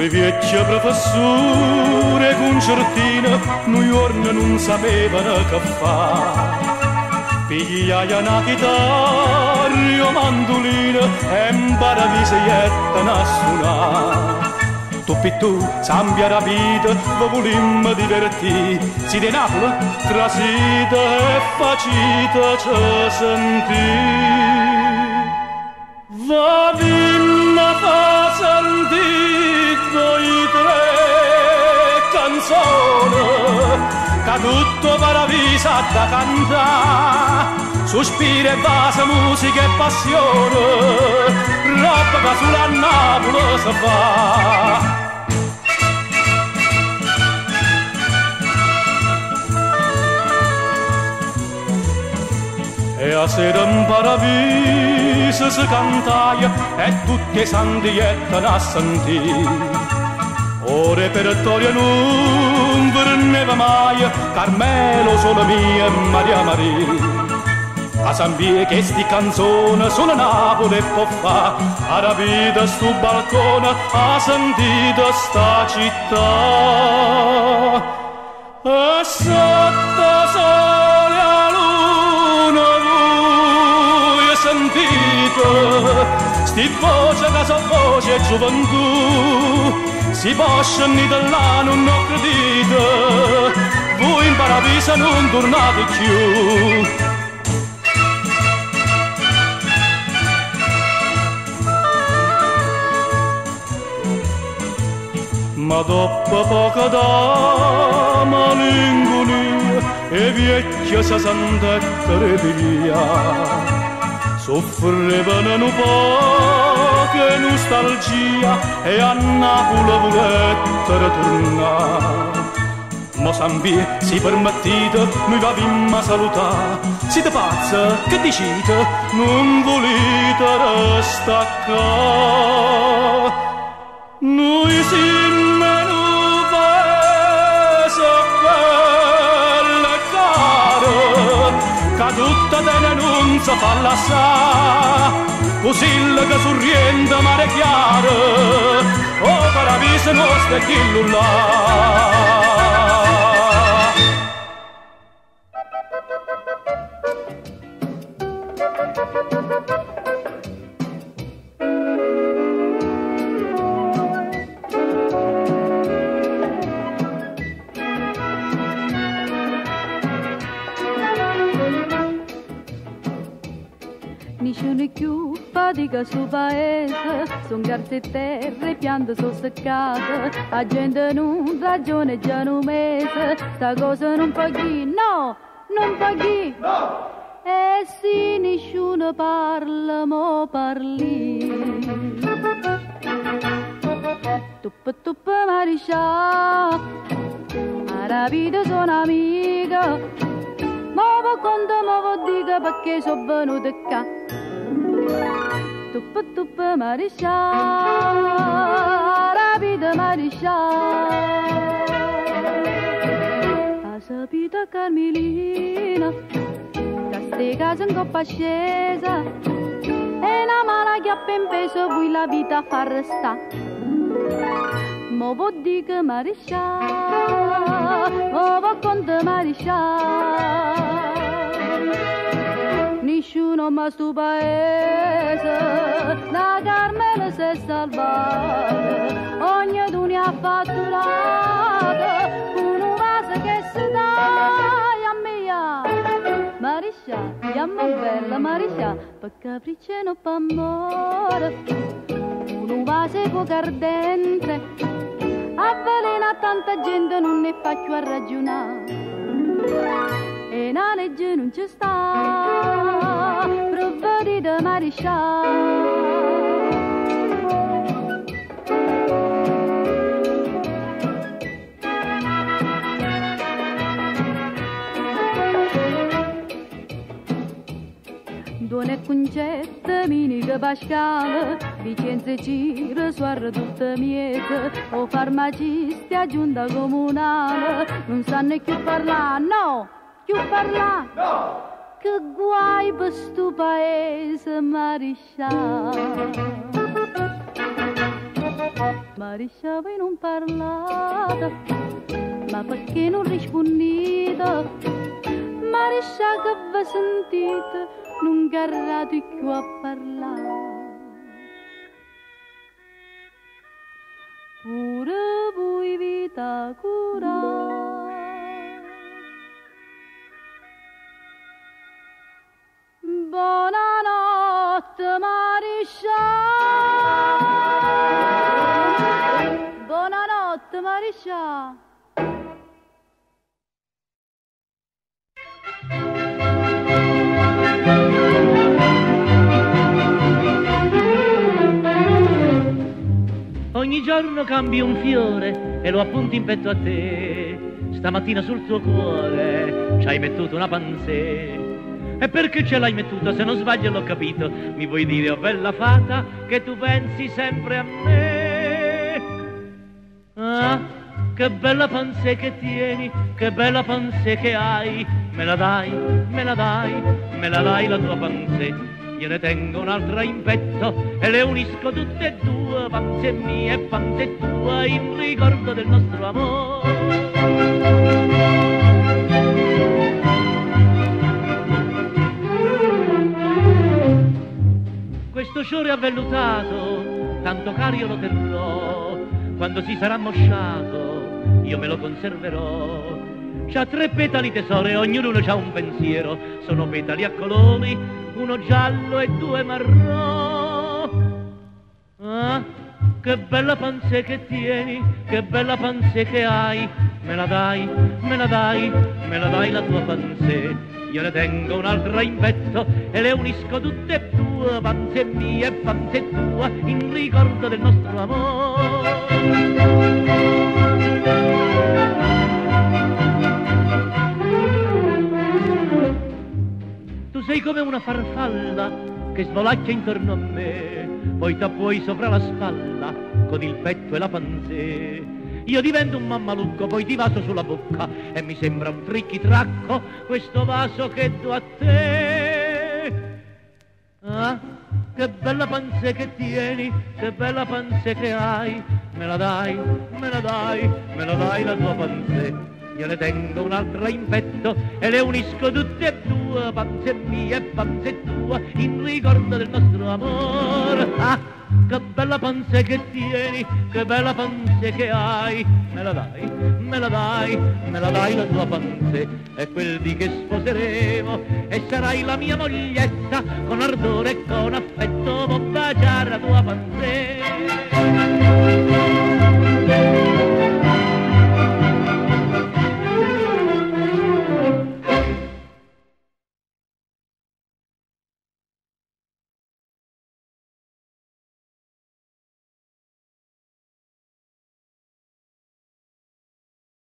Due vecchie professore concertine New York non sapevano che fa. Pigliai una chitarra o mandolina e imparaviseietta a suonare. Tu, cambia la vita, lo volimmo divertire. Si di Napoli, trasita e facita ci sentì. Va vinna fa sentire noi tre canzoni, che tutto paravisa da cantare. Sospiro e base, musica e passione, roba che sulla Napoli si fa. E a sera in paradiso si cantaia e tutti i santi jettano a sentire. O repertorio non verneva mai, Carmelo solo mia e Maria Maria. A Zambia che sti canzone sono Napoli e può fa, a rapita sto balcone, a sentita sta città. E sotto sole a luna voi sentite, sti voce che so voce e gioventù, si possono là non ho credito, voi in paradiso non tornate più. Ma dopo poco da malinconia e vecchia si sentette ripiglia, soffrevano un po' che nostalgia e a Napoli volettero tornare. Ma Zambia si permettete, noi vabbiamo a salutare, siete pazzi, che dicite, non volete restare qua. Noi siamo in un paese bello e caro, che tutta bene non si fa lasciare, così che sorriende mare chiaro, oh paradiso nostro è quello là. Nessuno più fatica sul paese, son garze e terre, piante sono seccate, la gente non ragiona già un mese, sta cosa non paghi, no, non paghi, no. E se nessuno parla, mo parli. Tuppa mariscia, la vita sono amica, movo conto, movo dica perché sono venuta qua. Tuppa mariscia, la vita mariscia. La sapita Carmelina, che ste case in coppa scesa, e una mala chiappa in peso, vuoi la vita far restare. Mo può dire mariscia, mo può conto mariscia. Nessuno ma sto paese, da Carmelo si è salvato, ognuno ne ha fatturato, con un vaso che si dà a mia. Mariscia, chiamo bella Mariscia, per capriccio non pa' amore, con un vaso poco ardente, avvelena tanta gente non ne faccio a ragionare. E la legge non ci sta, provvedite mariscia. Duone concetta, minica pascale, Vicenza e Ciro, suarra tutta miete, o farmacisti a giunta comunale, non sanno più parlare, no! Più parla, no. Che guai per sto paese mariscià. Mariscia voi non parlate, ma perché non rispondete? Mariscia che vi sentite, non garrate più a parlare. Pure voi vita curare. Buonanotte Mariscia. Buonanotte Mariscia. Ogni giorno cambi un fiore e lo appunti in petto a te. Stamattina sul tuo cuore ci hai mettuto una pansè. E perché ce l'hai mettuta? Se non sbaglio l'ho capito. Mi vuoi dire, oh bella fata, che tu pensi sempre a me? Ah, che bella pansè che tieni, che bella pansè che hai. Me la dai, me la dai, me la dai la tua pansè. Io ne tengo un'altra in petto e le unisco tutte e due, panze mie e panze tua, in ricordo del nostro amore. Questo fiore avvellutato, tanto caro io lo terrò, quando si sarà mosciato io me lo conserverò. C'ha 3 petali tesoro e ognuno c'ha un pensiero, sono petali a colori, uno giallo e 2 marrò. Ah, che bella pansè che tieni, che bella pansè che hai. Me la dai, me la dai, me la dai la tua pansè. Io ne tengo un'altra in petto e le unisco tutte e due, pansè mia e pansè tua, in ricordo del nostro amore. Tu sei come una farfalla che svolacchia intorno a me, poi t'appoi sopra la spalla con il petto e la pansè. Io divento un mammalucco, poi ti vaso sulla bocca e mi sembra un tricchi-tracco questo vaso che do a te. Ah, che bella pansè che tieni, che bella pansè che hai. Me la dai, me la dai, me la dai la tua pansè. Io ne tengo un'altra in petto e le unisco tutte e due, panze mia e panze tua, in ricordo del nostro amore. Ah, che bella pansè che tieni, che bella pansè che hai. Me la dai, me la dai, me la dai la tua pansè. È quel dì che sposeremo e sarai la mia moglietta, con ardore e con affetto può baciare la tua pansè.